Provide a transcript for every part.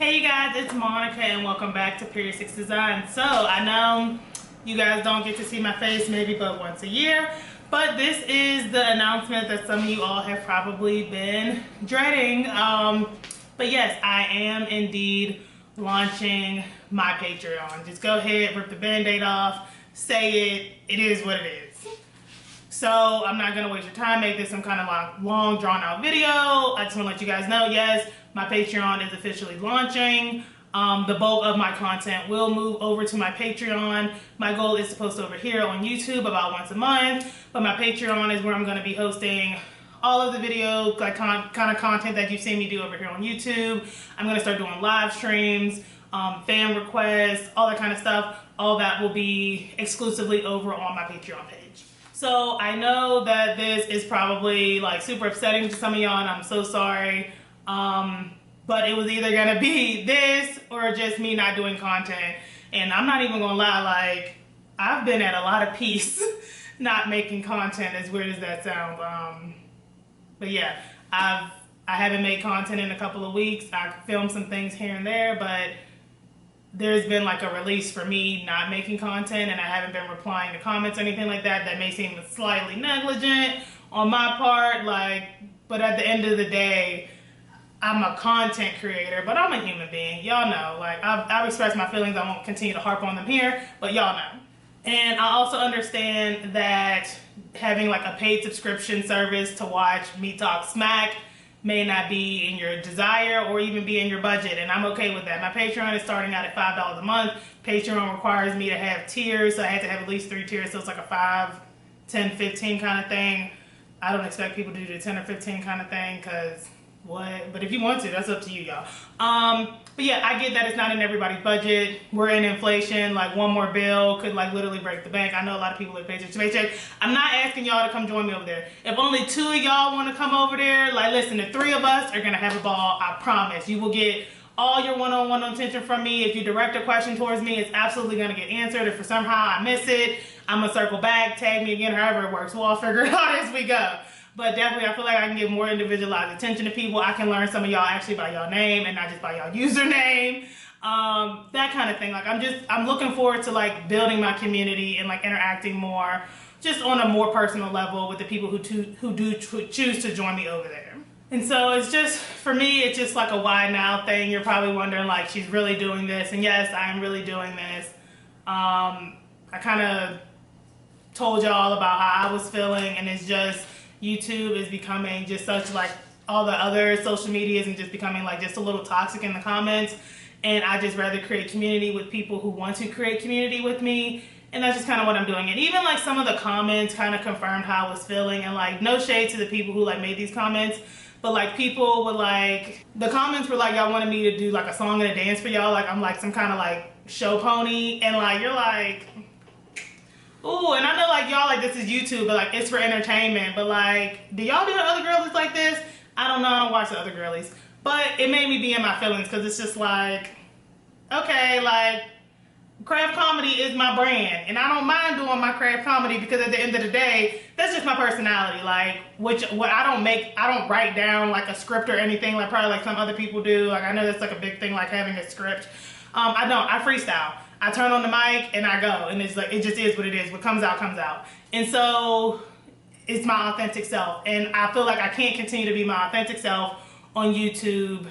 Hey you guys, it's Monica and welcome back to PeriodSixDesigns. So I know you guys don't get to see my face maybe but once a year, but this is the announcement that some of you all have probably been dreading. But yes, I am indeed launching my Patreon. Just go ahead, rip the band-aid off, say it is what it is. So I'm not gonna waste your time, make this some kind of long drawn out video. I just wanna let you guys know, yes, my Patreon is officially launching. The bulk of my content will move over to my Patreon. My goal is to post over here on YouTube about once a month, but my Patreon is where I'm gonna be hosting all of the video, like kind of content that you've seen me do over here on YouTube. I'm gonna start doing live streams, fan requests, all that kind of stuff. All that will be exclusively over on my Patreon page. So I know that this is probably like super upsetting to some of y'all and I'm so sorry. But it was either gonna be this or just me not doing content. And I'm not even gonna lie, like I've been at a lot of peace not making content, as weird as that sounds. But yeah, I haven't made content in a couple of weeks. I filmed some things here and there, but there's been like a release for me not making content, and I haven't been replying to comments or anything like that. That may seem slightly negligent on my part, but at the end of the day, I'm a content creator, but I'm a human being. Y'all know, like I've expressed my feelings. I won't continue to harp on them here, but y'all know. And I also understand that having like a paid subscription service to watch me talk smack may not be in your desire or even be in your budget, and I'm okay with that. My Patreon is starting out at $5 a month. Patreon requires me to have tiers, so I had to have at least 3 tiers, so it's like a 5, 10, 15 kind of thing. I don't expect people to do the 10 or 15 kind of thing, because what? But if you want to, that's up to you, y'all. But yeah, I get that it's not in everybody's budget. We're in inflation. Like one more bill could like literally break the bank. I know a lot of people live paycheck to paycheck. I'm not asking y'all to come join me over there. If only 2 of y'all want to come over there, like listen, the 3 of us are gonna have a ball. I promise. You will get all your one-on-one attention from me. If you direct a question towards me, it's absolutely gonna get answered. If for somehow I miss it, I'm gonna circle back, tag me again, however it works. We'll all figure it out as we go. But definitely, I feel like I can give more individualized attention to people. I can learn some of y'all actually by y'all name and not just by y'all username. That kind of thing. Like I'm looking forward to like building my community and like interacting more, just on a more personal level with the people who do choose to join me over there. And so it's just, for me, it's just like a why now thing. You're probably wondering like, she's really doing this. And yes, I am really doing this. I kind of told y'all about how I was feeling, and it's just, YouTube is becoming just such like all the other social medias and just becoming like just a little toxic in the comments. And I just rather create community with people who want to create community with me. And that's just kind of what I'm doing. And even like some of the comments kind of confirmed how I was feeling, and like no shade to the people who like made these comments, but like people would like, the comments were like, y'all wanted me to do like a song and a dance for y'all. Like I'm like some kind of like show pony, and like you're like, ooh, and I know like y'all like this is YouTube, but like it's for entertainment. But like, do y'all do the other girlies like this? I don't know, I don't watch the other girlies. But it made me be in my feelings, because it's just like, okay, like craft comedy is my brand, and I don't mind doing my craft comedy, because at the end of the day, that's just my personality. Like what I don't write down like a script or anything like probably like some other people do. Like I know that's like a big thing, like having a script. I freestyle. I turn on the mic and I go, and it's like, it just is what it is. What comes out, comes out. And so it's my authentic self. And I feel like I can't continue to be my authentic self on YouTube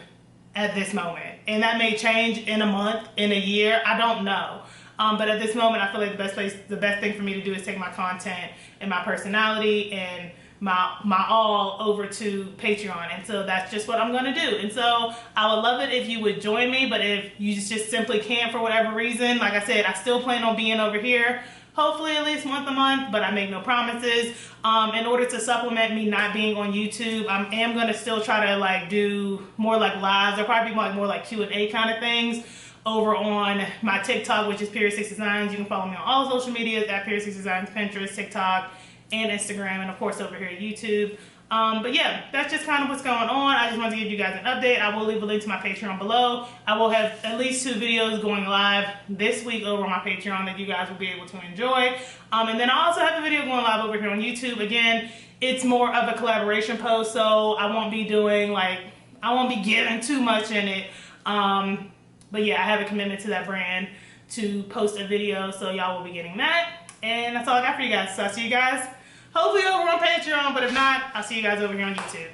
at this moment. And that may change in a month, in a year, I don't know. But at this moment, I feel like the best thing for me to do is take my content and my personality and my all over to Patreon. And so that's just what I'm gonna do. And so I would love it if you would join me, but if you just simply can't for whatever reason, like I said, I still plan on being over here, hopefully at least once a month, but I make no promises. In order to supplement me not being on YouTube, I am gonna still try to like do more like lives. There'll probably be more like Q&A kind of things over on my TikTok, which is PeriodSixDesigns. You can follow me on all social medias at PeriodSixDesigns, Pintrest, TikTok, and Instagram, and of course over here at YouTube. But yeah, that's just kind of what's going on. I just wanted to give you guys an update. I will leave a link to my Patreon below. I will have at least 2 videos going live this week over on my Patreon that you guys will be able to enjoy. And then I also have a video going live over here on YouTube. Again, it's more of a collaboration post, so I won't be doing like, I won't be giving too much in it. But yeah, I have a commitment to that brand to post a video, so y'all will be getting that. And that's all I got for you guys. So I'll see you guys hopefully over on Patreon, but if not, I'll see you guys over here on YouTube.